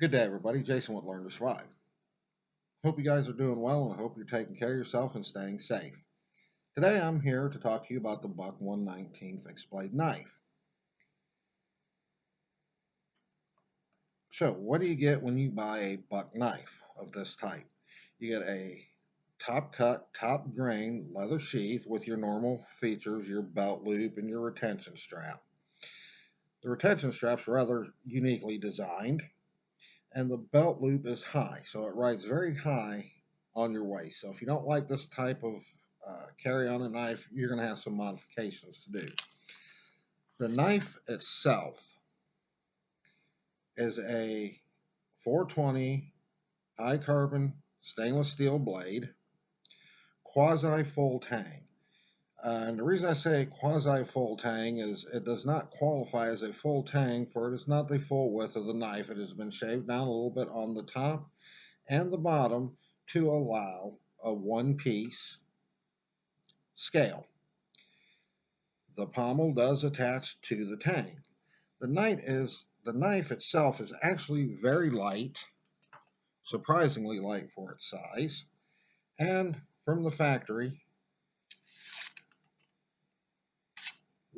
Good day, everybody. Jason with Learn to Survive. Hope you guys are doing well, and I hope you're taking care of yourself and staying safe. Today, I'm here to talk to you about the Buck 119 fixed blade knife. So, what do you get when you buy a Buck knife of this type? You get a top cut, top grain leather sheath with your normal features, your belt loop, and your retention strap. The retention strap's rather uniquely designed, and the belt loop is high, so it rides very high on your waist. So if you don't like this type of carry on a knife, you're going to have some modifications to do. The knife itself is a 420 high carbon stainless steel blade, quasi full tang. And the reason I say quasi full tang is it does not qualify as a full tang, for it is not the full width of the knife. It has been shaved down a little bit on the top and the bottom to allow a one piece scale. The pommel does attach to the tang. The knife itself is actually very light, surprisingly light for its size, and from the factory,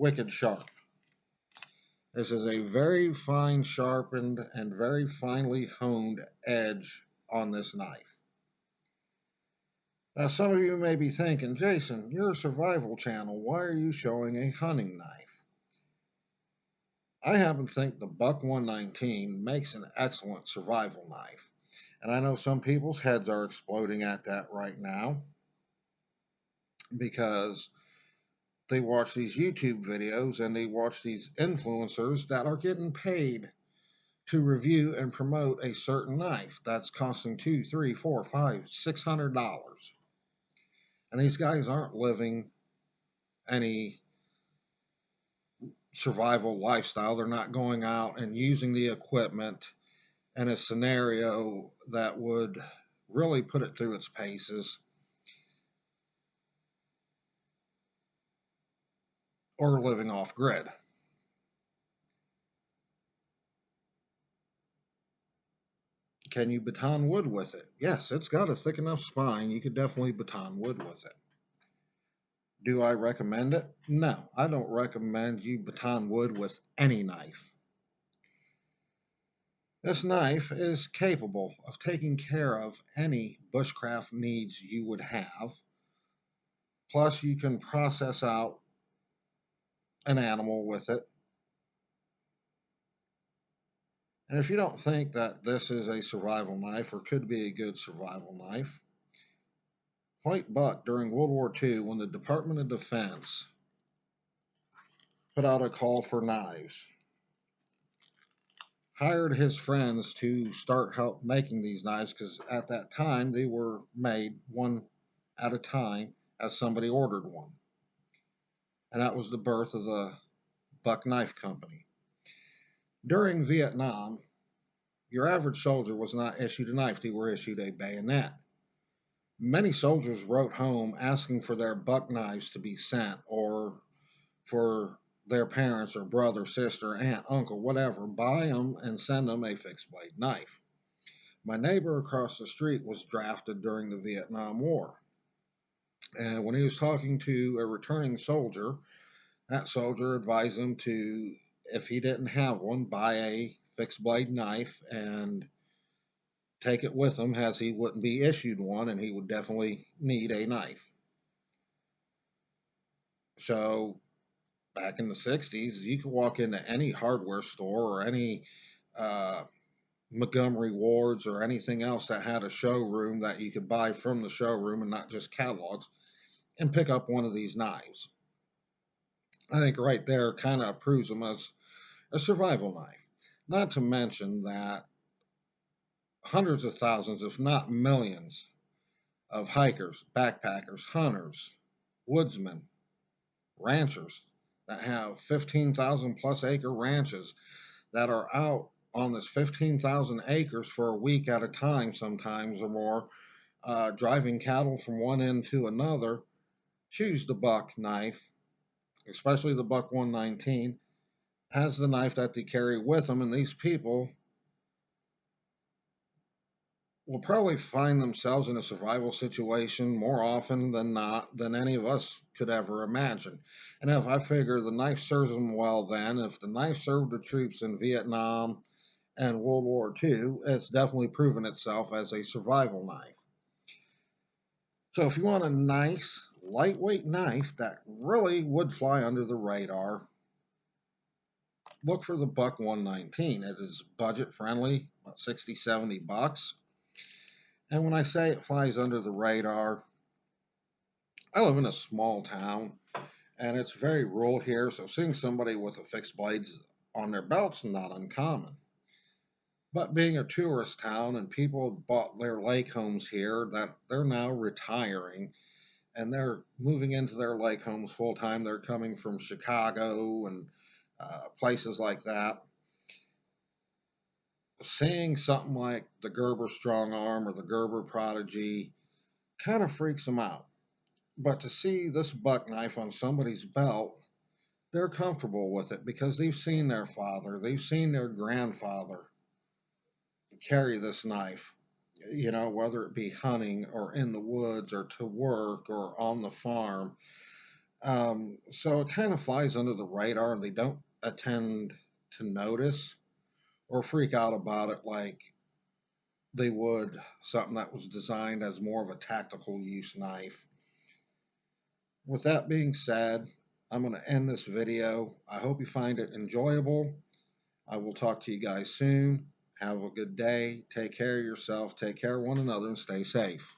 wicked sharp. This is a very fine sharpened and very finely honed edge on this knife. Now, some of you may be thinking, Jason, you're a survival channel. Why are you showing a hunting knife? I happen to think the Buck 119 makes an excellent survival knife. And I know some people's heads are exploding at that right now because they watch these YouTube videos and they watch these influencers that are getting paid to review and promote a certain knife that's costing $2, $3, $4, $5, $600. And these guys aren't living any survival lifestyle. They're not going out and using the equipment in a scenario that would really put it through its paces or living off grid. Can you baton wood with it? Yes, it's got a thick enough spine. You could definitely baton wood with it. Do I recommend it? No, I don't recommend you baton wood with any knife. This knife is capable of taking care of any bushcraft needs you would have. Plus, you can process out an animal with it. And if you don't think that this is a survival knife or could be a good survival knife, Hoyt Buck, during World War II, when the Department of Defense put out a call for knives, hired his friends to start help making these knives because at that time they were made one at a time as somebody ordered one. And that was the birth of the Buck Knife Company. During Vietnam, your average soldier was not issued a knife, they were issued a bayonet. Many soldiers wrote home asking for their buck knives to be sent or for their parents or brother, sister, aunt, uncle, whatever, buy them and send them a fixed blade knife. My neighbor across the street was drafted during the Vietnam War. And when he was talking to a returning soldier, that soldier advised him to, if he didn't have one, buy a fixed blade knife and take it with him, as he wouldn't be issued one and he would definitely need a knife. So back in the 60s, you could walk into any hardware store or any uh, Montgomery Wards or anything else that had a showroom that you could buy from the showroom and not just catalogs and pick up one of these knives. I think right there kind of proves them as a survival knife. Not to mention that hundreds of thousands, if not millions, of hikers, backpackers, hunters, woodsmen, ranchers that have 15,000 plus acre ranches that are out on this 15,000 acres for a week at a time, sometimes or more, driving cattle from one end to another, choose the buck knife, especially the Buck 119, as the knife that they carry with them. And these people will probably find themselves in a survival situation more often than not than any of us could ever imagine. And if I figure the knife serves them well, then if the knife served the troops in Vietnam and World War II, it's definitely proven itself as a survival knife. So if you want a nice, lightweight knife that really would fly under the radar, look for the Buck 119. It is budget friendly, about 60, $70. And when I say it flies under the radar, I live in a small town and it's very rural here, so seeing somebody with a fixed blades on their belt's not uncommon. But being a tourist town and people have bought their lake homes here that they're now retiring and they're moving into their lake homes full time. They're coming from Chicago and places like that. Seeing something like the Gerber Strong Arm or the Gerber Prodigy kind of freaks them out. But to see this buck knife on somebody's belt, they're comfortable with it because they've seen their father, they've seen their grandfather carry this knife, whether it be hunting or in the woods or to work or on the farm. So it kind of flies under the radar and they don't attend to notice or freak out about it like they would something that was designed as more of a tactical use knife. With that being said, I'm going to end this video. I hope you find it enjoyable. I will talk to you guys soon. Have a good day. Take care of yourself. Take care of one another and stay safe.